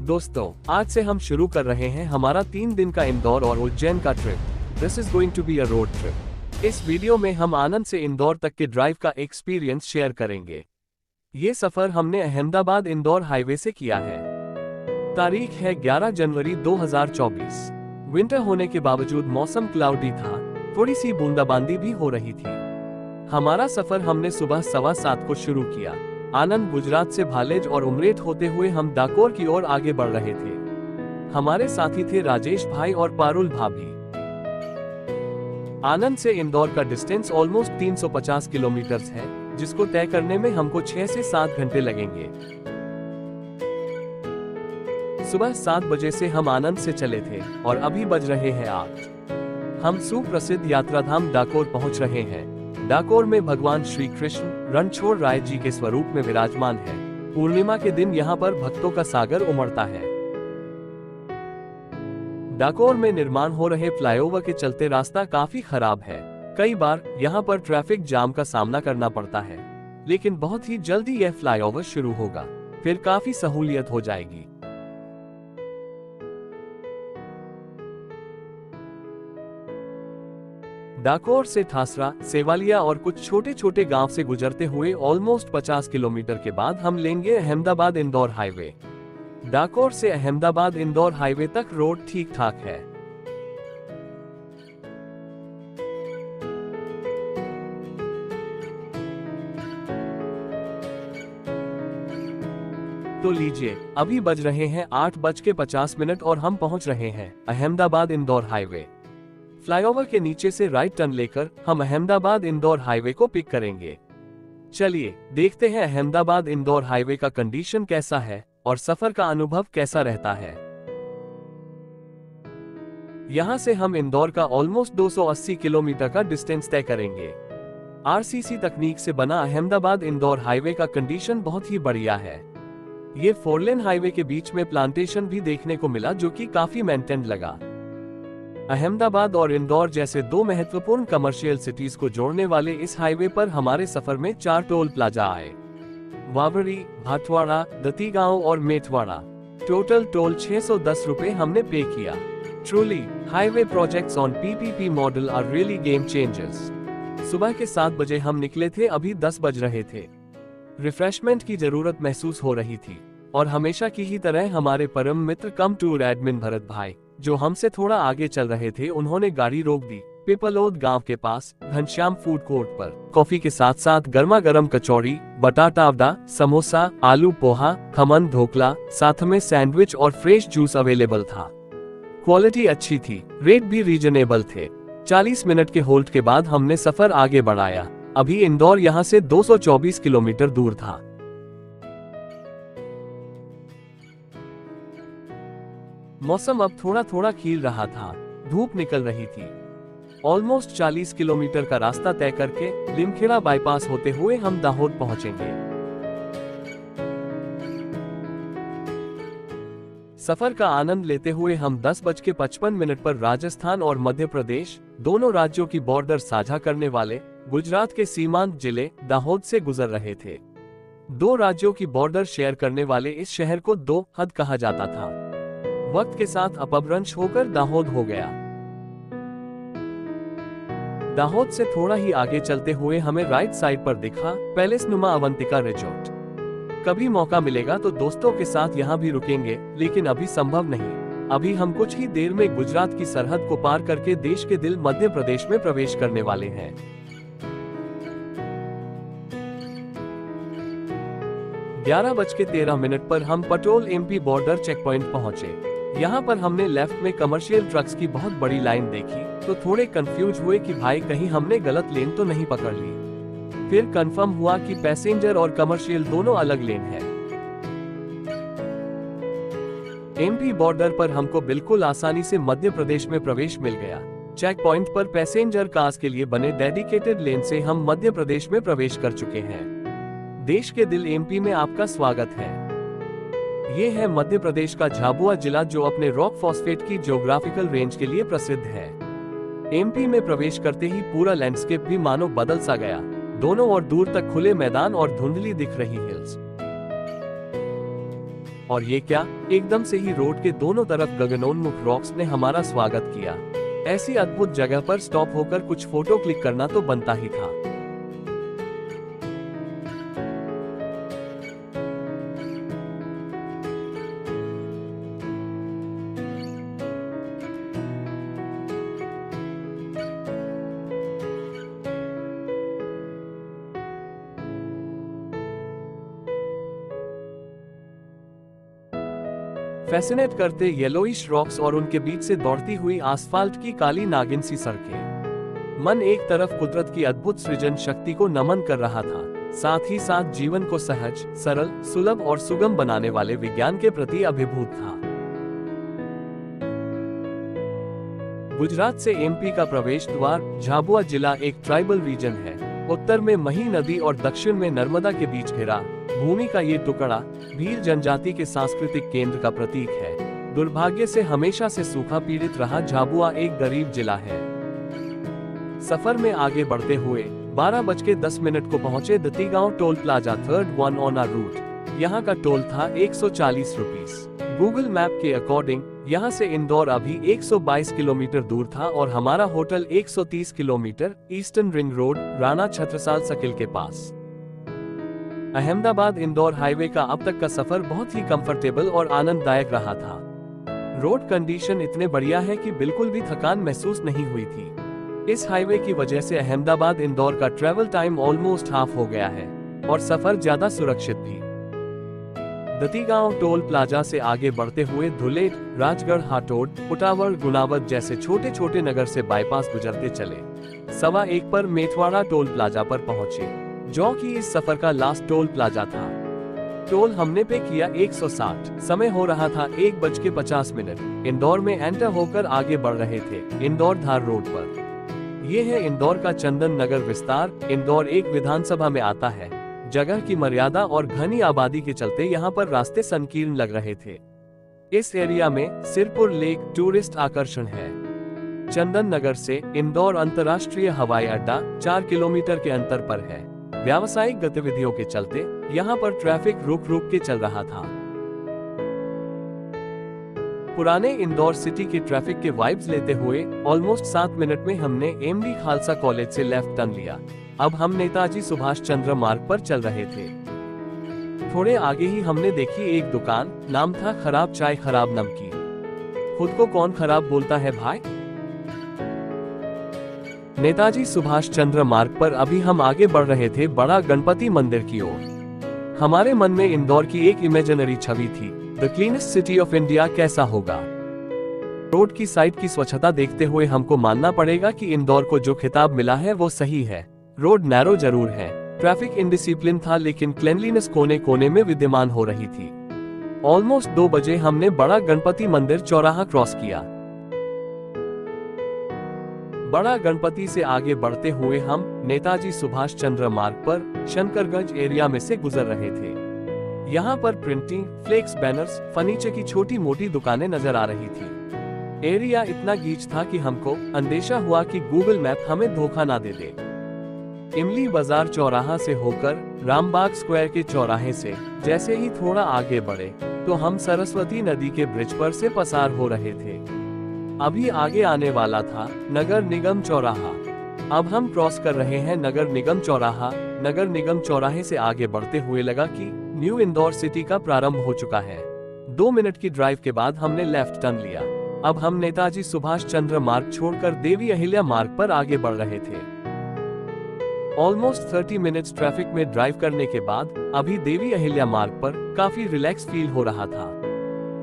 दोस्तों, आज से हम शुरू कर रहे हैं हमारा 3 दिन का इंदौर और उज्जैन का trip. This is going to be a road trip. इस वीडियो में हम आनंद से इंदौर तक के ड्राइव का एक्सपीरियंस शेयर करेंगे। ये सफर हमने अहमदाबाद इंदौर हाईवे से किया है। तारीख है 11 जनवरी 2024। विंटर होने के बावजूद मौसम क्लाउडी था, थोड़ी सी बूंदाबांदी भी हो रही थी। हमारा सफर हमने सुबह 7:15 को शुरू किया। आनंद गुजरात से भालेज और उमरेठ होते हुए हम डाकोर की ओर आगे बढ़ रहे थे। हमारे साथी थे राजेश भाई और पारुल भाभी। आनंद से इंदौर का डिस्टेंस ऑलमोस्ट 350 किलोमीटर है, जिसको तय करने में हमको 6 से 7 घंटे लगेंगे। सुबह 7 बजे से हम आनंद से चले थे और अभी बज रहे हैं 8। हम सुप्रसिद्ध यात्राधाम डाकोर पहुंच रहे हैं। डाकोर में भगवान श्री कृष्ण रणछोड़ राय जी के स्वरूप में विराजमान है। पूर्णिमा के दिन यहाँ पर भक्तों का सागर उमड़ता है। डाकोर में निर्माण हो रहे फ्लाईओवर के चलते रास्ता काफी खराब है। कई बार यहाँ पर ट्रैफिक जाम का सामना करना पड़ता है, लेकिन बहुत ही जल्दी यह फ्लाईओवर शुरू होगा, फिर काफी सहूलियत हो जाएगी। डाकोर से ठासरा, सेवालिया और कुछ छोटे छोटे गांव से गुजरते हुए ऑलमोस्ट 50 किलोमीटर के बाद हम लेंगे अहमदाबाद इंदौर हाईवे। डाकोर से अहमदाबाद इंदौर हाईवे तक रोड ठीक ठाक है। तो लीजिए, अभी बज रहे हैं 8:50 और हम पहुंच रहे हैं अहमदाबाद इंदौर हाईवे। फ्लाईओवर के नीचे से राइट टर्न लेकर हम अहमदाबाद इंदौर हाईवे को पिक करेंगे। चलिए देखते हैं अहमदाबाद इंदौर हाईवे का कंडीशन कैसा है और सफर का अनुभव कैसा रहता है। यहां से हम इंदौर का ऑलमोस्ट 280 किलोमीटर का डिस्टेंस तय करेंगे। आरसीसी तकनीक से बना अहमदाबाद इंदौर हाईवे का कंडीशन बहुत ही बढ़िया है। ये 4 लेन हाईवे के बीच में प्लांटेशन भी देखने को मिला, जो कि काफी मेंटेन्ड लगा। अहमदाबाद और इंदौर जैसे 2 महत्वपूर्ण कमर्शियल सिटीज को जोड़ने वाले इस हाईवे पर हमारे सफर में 4 टोल प्लाजा आए। वावरी, भाटवाड़ा, दतीगांव और मेटवाड़ा। टोटल टोल 610 रुपए हमने पे किया। Truly, highway projects on PPP model are really game changers. सुबह के 7 बजे हम निकले थे, अभी 10 बज रहे थे। रिफ्रेशमेंट की जरूरत महसूस हो रही थी और हमेशा की ही तरह हमारे परम मित्र कम टूर एडमिन भरत भाई, जो हमसे थोड़ा आगे चल रहे थे, उन्होंने गाड़ी रोक दी पिपलोद गांव के पास घनश्याम फूड कोर्ट पर। कॉफी के साथ साथ गर्मा गर्म कचौड़ी, बटाटा अवडा, समोसा, आलू पोहा, खमन, ढोकला, साथ में सैंडविच और फ्रेश जूस अवेलेबल था। क्वालिटी अच्छी थी, रेट भी रीजनेबल थे। 40 मिनट के होल्ड के बाद हमने सफर आगे बढ़ाया। अभी इंदौर यहाँ से 224 किलोमीटर दूर था। मौसम अब थोड़ा थोड़ा खिल रहा था, धूप निकल रही थी। ऑलमोस्ट 40 किलोमीटर का रास्ता तय करके लिमखेड़ा बाईपास होते हुए हम दाहोद पहुंचेंगे। सफर का आनंद लेते हुए हम 10:55 पर राजस्थान और मध्य प्रदेश, दोनों राज्यों की बॉर्डर साझा करने वाले गुजरात के सीमांत जिले दाहोद से गुजर रहे थे। 2 राज्यों की बॉर्डर शेयर करने वाले इस शहर को 2 हद कहा जाता था। वक्त के साथ अपभ्रंश होकर दाहोद हो गया। दाहोद से थोड़ा ही आगे चलते हुए हमें राइट साइड पर दिखा पैलेस नुमा अवंतिका रिजॉर्ट। कभी मौका मिलेगा तो दोस्तों के साथ यहाँ भी रुकेंगे, लेकिन अभी संभव नहीं। अभी हम कुछ ही देर में गुजरात की सरहद को पार करके देश के दिल मध्य प्रदेश में प्रवेश करने वाले हैं। 11:13 पर हम पटोल एमपी बॉर्डर चेक पॉइंट पहुंचे। यहाँ पर हमने लेफ्ट में कमर्शियल ट्रक्स की बहुत बड़ी लाइन देखी तो थोड़े कंफ्यूज हुए कि भाई कहीं हमने गलत लेन तो नहीं पकड़ ली। फिर कंफर्म हुआ कि पैसेंजर और कमर्शियल दोनों अलग लेन है। एमपी बॉर्डर पर हमको बिल्कुल आसानी से मध्य प्रदेश में प्रवेश मिल गया। चेक पॉइंट पर पैसेंजर कार्स के लिए बने डेडिकेटेड लेन से हम मध्य प्रदेश में प्रवेश कर चुके हैं। देश के दिल एमपी में आपका स्वागत है। ये है मध्य प्रदेश का झाबुआ जिला, जो अपने रॉक फॉस्फेट की ज्योग्राफिकल रेंज के लिए प्रसिद्ध है। एमपी में प्रवेश करते ही पूरा लैंडस्केप भी मानो बदल सा गया। दोनों ओर दूर तक खुले मैदान और धुंधली दिख रही हिल्स। और ये क्या, एकदम से ही रोड के दोनों तरफ गगनोन्मुख रॉक्स ने हमारा स्वागत किया। ऐसी अद्भुत जगह पर स्टॉप होकर कुछ फोटो क्लिक करना तो बनता ही था। फैसिनेट करते येलोइश रॉक्स और उनके बीच से दौड़ती हुई आसफाल्ट की काली नागिन सी सड़कें। मन एक तरफ कुदरत की अद्भुत सृजन शक्ति को नमन कर रहा था, साथ ही साथ जीवन को सहज, सरल, सुलभ और सुगम बनाने वाले विज्ञान के प्रति अभिभूत था। गुजरात से एमपी का प्रवेश द्वार झाबुआ जिला एक ट्राइबल रीजन है। उत्तर में मही नदी और दक्षिण में नर्मदा के बीच घिरा भूमि का ये टुकड़ा भील जनजाति के सांस्कृतिक केंद्र का प्रतीक है। दुर्भाग्य से हमेशा से सूखा पीड़ित रहा झाबुआ एक गरीब जिला है। सफर में आगे बढ़ते हुए 12:10 को पहुंचे Datigaon toll plaza, third one on our route. यहाँ का टोल था 140 रुपीस। गूगल मैप के अकॉर्डिंग यहाँ से इंदौर अभी 122 किलोमीटर दूर था और हमारा hotel 130 kilometre eastern ring road, Rana Chhatrasal circle के पास। अहमदाबाद इंदौर हाईवे का अब तक का सफर बहुत ही कंफर्टेबल और आनंददायक रहा था। रोड कंडीशन इतने बढ़िया है कि बिल्कुल भी थकान महसूस नहीं हुई थी। इस हाईवे की वजह से अहमदाबाद इंदौर का ट्रैवल टाइम ऑलमोस्ट हाफ हो गया है और सफर ज्यादा सुरक्षित भी। दतीगांव टोल प्लाजा से आगे बढ़ते हुए धुलेट, राजगढ़, हाटोड, उटावड़, गुनावत जैसे छोटे छोटे नगर से बाईपास गुजरते चले 1:15 पर मेथवाड़ा टोल प्लाजा पर पहुंचे, जो कि इस सफर का लास्ट टोल प्लाजा था। टोल हमने पे किया 160। समय हो रहा था 1:50। इंदौर में एंटर होकर आगे बढ़ रहे थे इंदौर धार रोड पर। ये है इंदौर का चंदन नगर विस्तार। इंदौर एक विधानसभा में आता है। जगह की मर्यादा और घनी आबादी के चलते यहाँ पर रास्ते संकीर्ण लग रहे थे। इस एरिया में सिरपुर लेक टूरिस्ट आकर्षण है। चंदन नगर से इंदौर अंतर्राष्ट्रीय हवाई अड्डा 4 किलोमीटर के अंतर पर है। व्यावसायिक गतिविधियों के चलते यहाँ पर ट्रैफिक रुक रुक के चल रहा था। पुराने इंदौर सिटी की ट्रैफिक के वाइब्स लेते हुए ऑलमोस्ट 7 मिनट में हमने एमडी खालसा कॉलेज से लेफ्ट टर्न लिया। अब हम नेताजी सुभाष चंद्र मार्ग पर चल रहे थे। थोड़े आगे ही हमने देखी एक दुकान, नाम था खराब चाय खराब नमकीन। खुद को कौन खराब बोलता है भाई। नेताजी सुभाष चंद्र मार्ग पर अभी हम आगे बढ़ रहे थे बड़ा गणपति मंदिर की ओर। हमारे मन में इंदौर की एक इमेजिनरी छवि थी, the cleanest city of India कैसा होगा। रोड की साइड की स्वच्छता देखते हुए हमको मानना पड़ेगा कि इंदौर को जो खिताब मिला है वो सही है। रोड नैरो जरूर है, ट्रैफिक इंडिसिप्लिन था, लेकिन क्लेनलीनेस कोने कोने में विद्यमान हो रही थी। ऑलमोस्ट 2 बजे हमने बड़ा गणपति मंदिर चौराहा क्रॉस किया। बड़ा गणपति से आगे बढ़ते हुए हम नेताजी सुभाष चंद्र मार्ग पर शंकरगंज एरिया में से गुजर रहे थे। यहाँ पर प्रिंटिंग, फ्लेक्स, बैनर्स, फर्नीचर की छोटी मोटी दुकानें नजर आ रही थी। एरिया इतना गीच था कि हमको अंदेशा हुआ कि गूगल मैप हमें धोखा ना दे दे। इमली बाजार चौराहा से होकर रामबाग स्क्वायर के चौराहे से जैसे ही थोड़ा आगे बढ़े तो हम सरस्वती नदी के ब्रिज पर से पसार हो रहे थे। अभी आगे आने वाला था नगर निगम चौराहा। अब हम क्रॉस कर रहे हैं नगर निगम चौराहा। नगर निगम चौराहे से आगे बढ़ते हुए लगा कि न्यू इंदौर सिटी का प्रारंभ हो चुका है। 2 मिनट की ड्राइव के बाद हमने लेफ्ट टर्न लिया। अब हम नेताजी सुभाष चंद्र मार्ग छोड़कर देवी अहिल्या मार्ग पर आगे बढ़ रहे थे। ऑलमोस्ट 30 मिनट्स ट्रैफिक में ड्राइव करने के बाद अभी देवी अहिल्या मार्ग पर काफी रिलैक्स फील हो रहा था।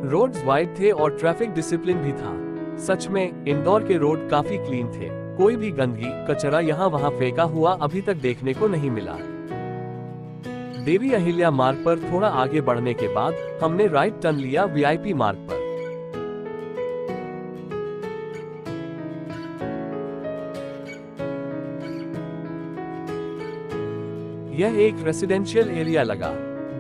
रोड्स वाइड थे और ट्रैफिक डिसिप्लिन भी था। सच में इंदौर के रोड काफी क्लीन थे। कोई भी गंदगी, कचरा यहाँ वहाँ फेंका हुआ अभी तक देखने को नहीं मिला। देवी अहिल्या मार्ग पर थोड़ा आगे बढ़ने के बाद हमने राइट टर्न लिया वीआईपी मार्ग पर। यह एक रेसिडेंशियल एरिया लगा।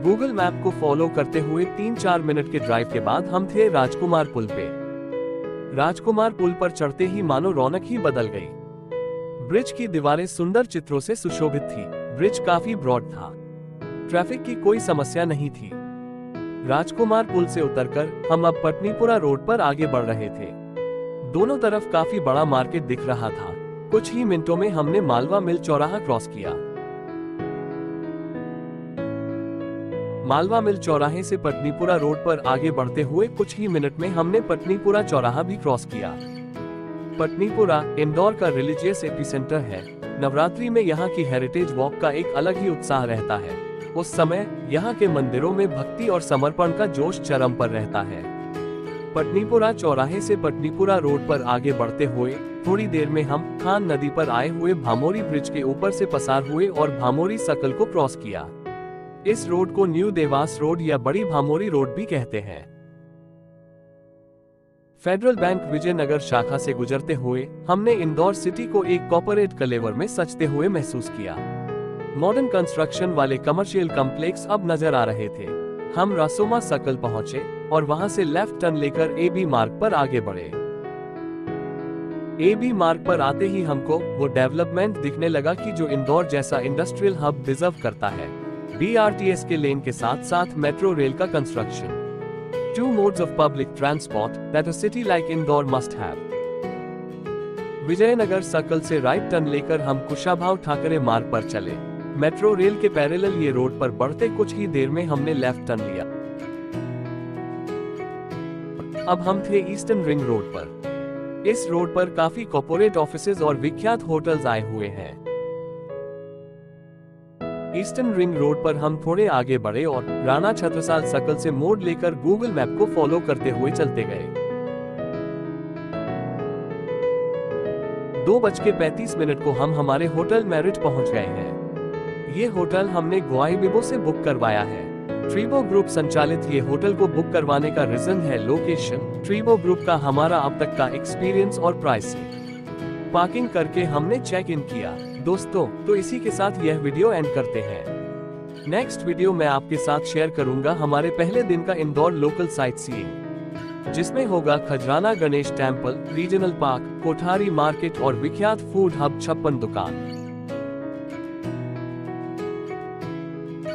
गूगल मैप को फॉलो करते हुए 3-4 मिनट के ड्राइव के बाद हम थे राजकुमार पुल पे। राजकुमार पुल पर चढ़ते ही मानो रौनक ही बदल गई। ब्रिज की दीवारें सुंदर चित्रों से सुशोभित थी। ब्रिज काफी ब्रॉड था। ट्रैफिक की कोई समस्या नहीं थी। राजकुमार पुल से उतरकर हम अब पटनीपुरा रोड पर आगे बढ़ रहे थे। दोनों तरफ काफी बड़ा मार्केट दिख रहा था। कुछ ही मिनटों में हमने मालवा मिल चौराहा क्रॉस किया। मालवा मिल चौराहे से पटनीपुरा रोड पर आगे बढ़ते हुए कुछ ही मिनट में हमने पटनीपुरा चौराहा भी क्रॉस किया। पटनीपुरा इंदौर का रिलीजियस एपिसेंटर है। नवरात्रि में यहाँ की हेरिटेज वॉक का एक अलग ही उत्साह रहता है। उस समय यहाँ के मंदिरों में भक्ति और समर्पण का जोश चरम पर रहता है। पटनीपुरा चौराहे से पटनीपुरा रोड पर आगे बढ़ते हुए थोड़ी देर में हम खान नदी पर आए हुए भामोरी ब्रिज के ऊपर से पसार हुए और भामोरी सर्कल को क्रॉस किया। इस रोड को न्यू देवास रोड या बड़ी भामोरी रोड भी कहते हैं। फेडरल बैंक विजयनगर शाखा से गुजरते हुए हमने इंदौर सिटी को एक कॉर्पोरेट कलेवर में सजते हुए महसूस किया। मॉडर्न कंस्ट्रक्शन वाले कमर्शियल कॉम्प्लेक्स अब नजर आ रहे थे। हम रासोमा सर्कल पहुंचे और वहां से लेफ्ट टर्न लेकर AB मार्ग पर आगे बढ़े। AB मार्ग पर आते ही हमको वो डेवलपमेंट दिखने लगा कि जो इंदौर जैसा इंडस्ट्रियल हब डिजर्व करता है। BRTS के लेन के साथ साथ मेट्रो रेल का construction, 2 modes of public transport that a city like Indore must have। Vijaynagar circle से राइट टर्न लेकर हम कुशाभाऊ ठाकरे मार्ग पर चले। मेट्रो रेल के पैरेलल ये रोड पर बढ़ते कुछ ही देर में हमने लेफ्ट टर्न लिया। अब हम थे ईस्टर्न रिंग रोड पर। इस रोड पर काफी कॉर्पोरेट ऑफिसेज और विख्यात होटल्स आए हुए हैं। ईस्टर्न रिंग रोड पर हम थोड़े आगे बढ़े और राणा छत्रसाल सर्कल से मोड़ लेकर गूगल मैप को फॉलो करते हुए चलते गए। 2:35 को हम हमारे होटल मेरिट पहुंच गए हैं। ये होटल हमने ग्वाईबिबो से बुक करवाया है। ट्रीबो ग्रुप संचालित ये होटल को बुक करवाने का रीजन है लोकेशन, ट्रीबो ग्रुप का हमारा अब तक का एक्सपीरियंस और प्राइसिंग। पार्किंग करके हमने चेक इन किया। दोस्तों, तो इसी के साथ यह वीडियो एंड करते हैं। नेक्स्ट वीडियो में आपके साथ शेयर करूंगा हमारे पहले दिन का इंदौर लोकल साइट सीइंग, जिसमें होगा Khajrana Ganesh temple, regional park, Kothari market और विख्यात फूड हब 56 दुकान।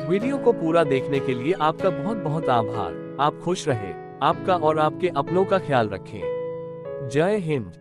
वीडियो को पूरा देखने के लिए आपका बहुत बहुत आभार। आप खुश रहे। आपका और आपके अपनों का ख्याल रखें। जय हिंद।